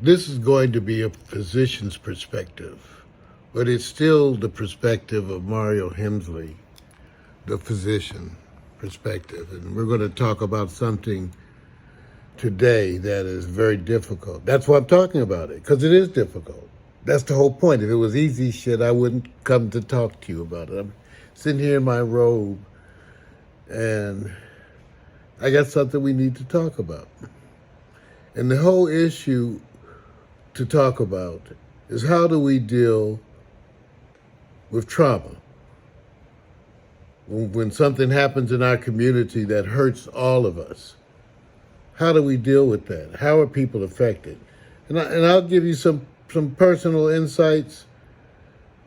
This is going to be a physician's perspective, but it's still the perspective of Mario Hemsley, the physician perspective. And we're going to talk about something today that is very difficult. That's why I'm talking about it, because it is difficult. That's the whole point. If it was easy shit, I wouldn't come to talk to you about it. I'm sitting here in my robe, and I got something we need to talk about. And the whole issue to talk about is, how do we deal with trauma? When something happens in our community that hurts all of us, how do we deal with that? How are people affected? And I'll give you some personal insights,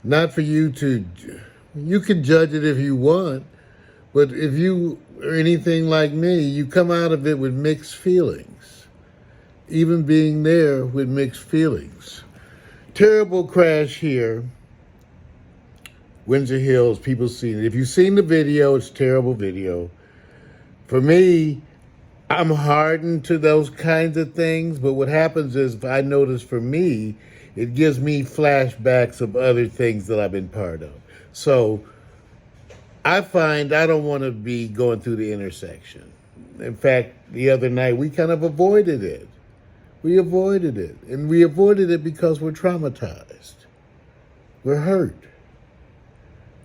not for you to, you can judge it if you want, but if you are anything like me, you come out of it with mixed feelings. Even being there with mixed feelings. Terrible crash here, Windsor Hills, people seen it. If you've seen the video, it's a terrible video. For me, I'm hardened to those kinds of things, but what happens is, if I notice for me, it gives me flashbacks of other things that I've been part of. So I find I don't want to be going through the intersection. In fact, the other night, we kind of avoided it. We avoided it. And we avoided it because we're traumatized. We're hurt.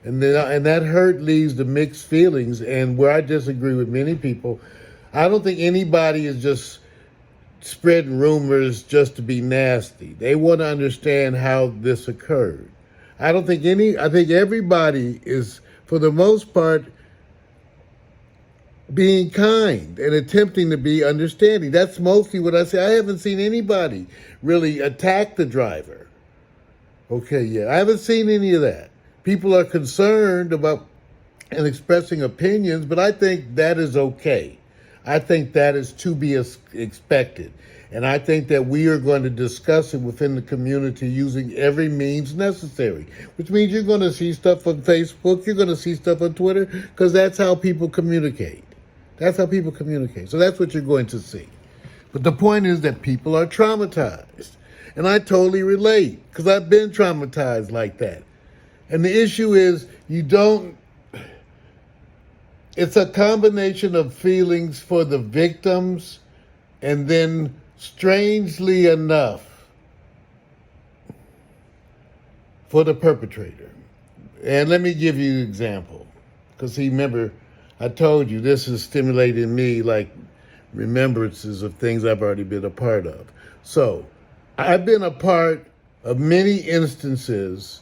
And that hurt leads to mixed feelings. And where I disagree with many people, I don't think anybody is just spreading rumors just to be nasty. They want to understand how this occurred. I think everybody is, for the most part, being kind and attempting to be understanding. That's mostly what I say. I haven't seen anybody really attack the driver. Okay, yeah, I haven't seen any of that. People are concerned about and expressing opinions, but I think that is okay. I think that is to be expected. And I think that we are going to discuss it within the community using every means necessary, which means you're going to see stuff on Facebook, you're going to see stuff on Twitter, because that's how people communicate. That's how people communicate. So that's what you're going to see. But the point is that people are traumatized. And I totally relate, because I've been traumatized like that. And the issue is, it's a combination of feelings for the victims, and then, strangely enough, for the perpetrator. And let me give you an example. Because see, remember, I told you this is stimulating me like remembrances of things I've already been a part of. So I've been a part of many instances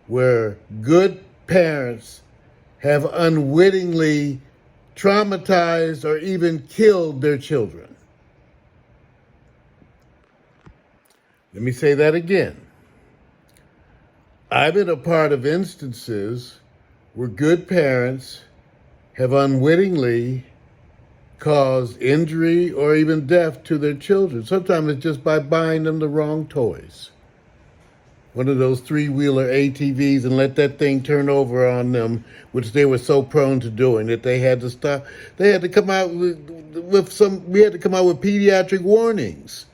where good parents have unwittingly traumatized or even killed their children. Let me say that again. I've been a part of instances where good parents have unwittingly caused injury or even death to their children. Sometimes it's just by buying them the wrong toys. One of those three-wheeler ATVs, and let that thing turn over on them, which they were so prone to doing that they had to stop. They had to come out we had to come out with pediatric warnings.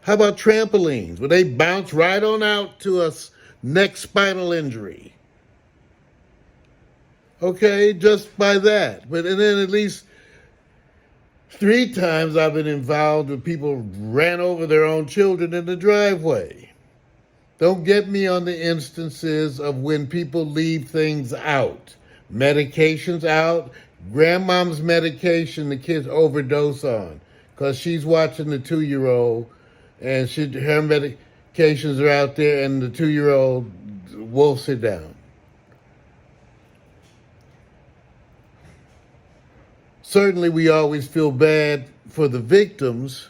How about trampolines, where they bounce right on out to a neck spinal injury? Okay, just by that. And then at least 3 times I've been involved with people ran over their own children in the driveway. Don't get me on the instances of when people leave things out. Medications out. Grandmom's medication the kids overdose on because she's watching the 2-year-old, and her medications are out there, and the 2-year-old wolfs it down. Certainly we always feel bad for the victims,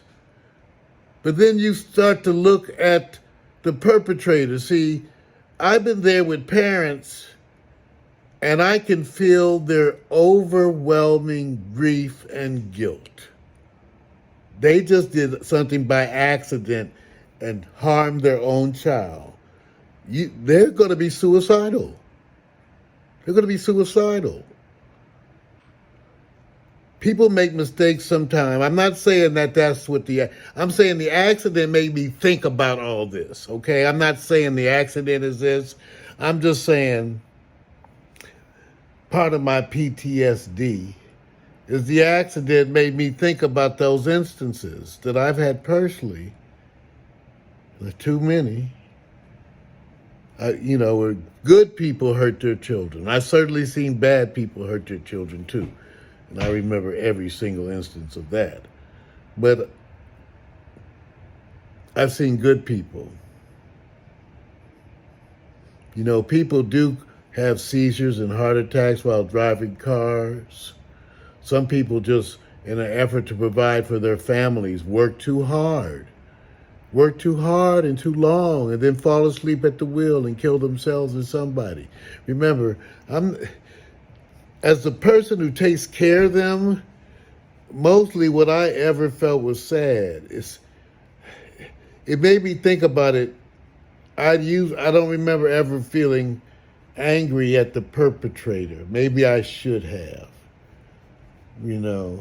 but then you start to look at the perpetrator. See, I've been there with parents, and I can feel their overwhelming grief and guilt. They just did something by accident and harmed their own child. They're going to be suicidal. They're going to be suicidal. People make mistakes sometimes. I'm not saying that that's what I'm saying the accident made me think about all this, okay? I'm not saying the accident is this. I'm just saying part of my PTSD is the accident made me think about those instances that I've had personally. There are too many. Where good people hurt their children. I've certainly seen bad people hurt their children too. And I remember every single instance of that. But I've seen good people. People do have seizures and heart attacks while driving cars. Some people just, in an effort to provide for their families, work too hard and too long, and then fall asleep at the wheel and kill themselves or somebody. Remember, as the person who takes care of them, mostly what I ever felt was sad. It made me think about it. I don't remember ever feeling angry at the perpetrator. Maybe I should have. The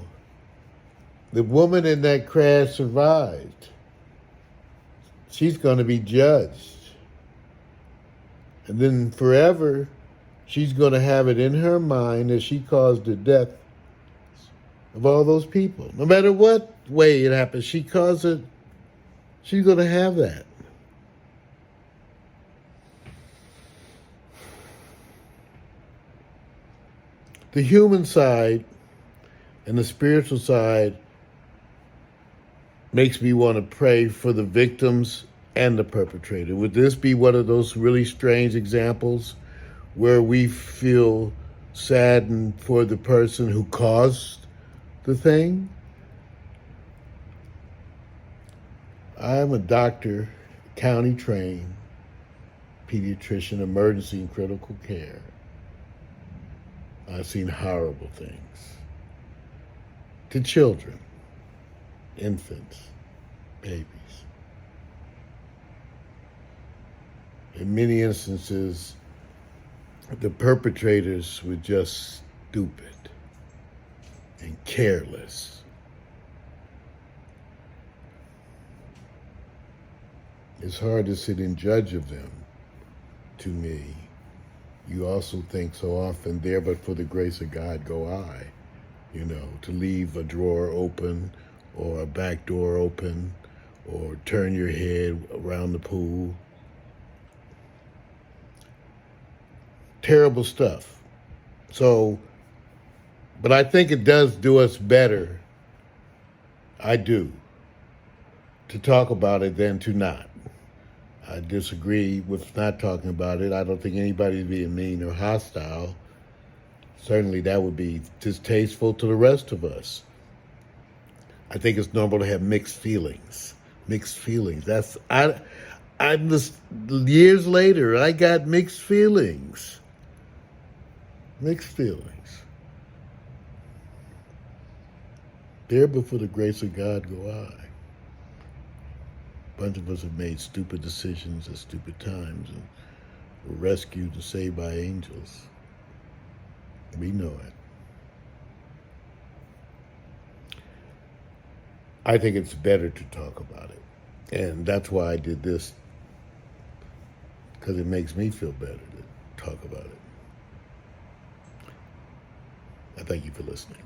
woman in that crash survived. She's going to be judged. And then forever, she's going to have it in her mind that she caused the death of all those people. No matter what way it happens, she caused it. She's going to have that. The human side and the spiritual side makes me want to pray for the victims and the perpetrator. Would this be one of those really strange examples where we feel saddened for the person who caused the thing? I'm a doctor, county trained, pediatrician, emergency and critical care. I've seen horrible things to children, infants, babies. In many instances, the perpetrators were just stupid and careless. It's hard to sit and judge of them, to me. You also think so often, there but for the grace of God go I. To leave a drawer open or a back door open or turn your head around the pool. Terrible stuff. But I think it does do us better, I do, to talk about it than to not. I disagree with not talking about it. I don't think anybody's being mean or hostile. Certainly that would be distasteful to the rest of us. I think it's normal to have mixed feelings. Mixed feelings. I'm just, years later, I got mixed feelings. Mixed feelings. There but for the grace of God go I. A bunch of us have made stupid decisions at stupid times and were rescued and saved by angels. We know it. I think it's better to talk about it. And that's why I did this, because it makes me feel better to talk about it. I thank you for listening.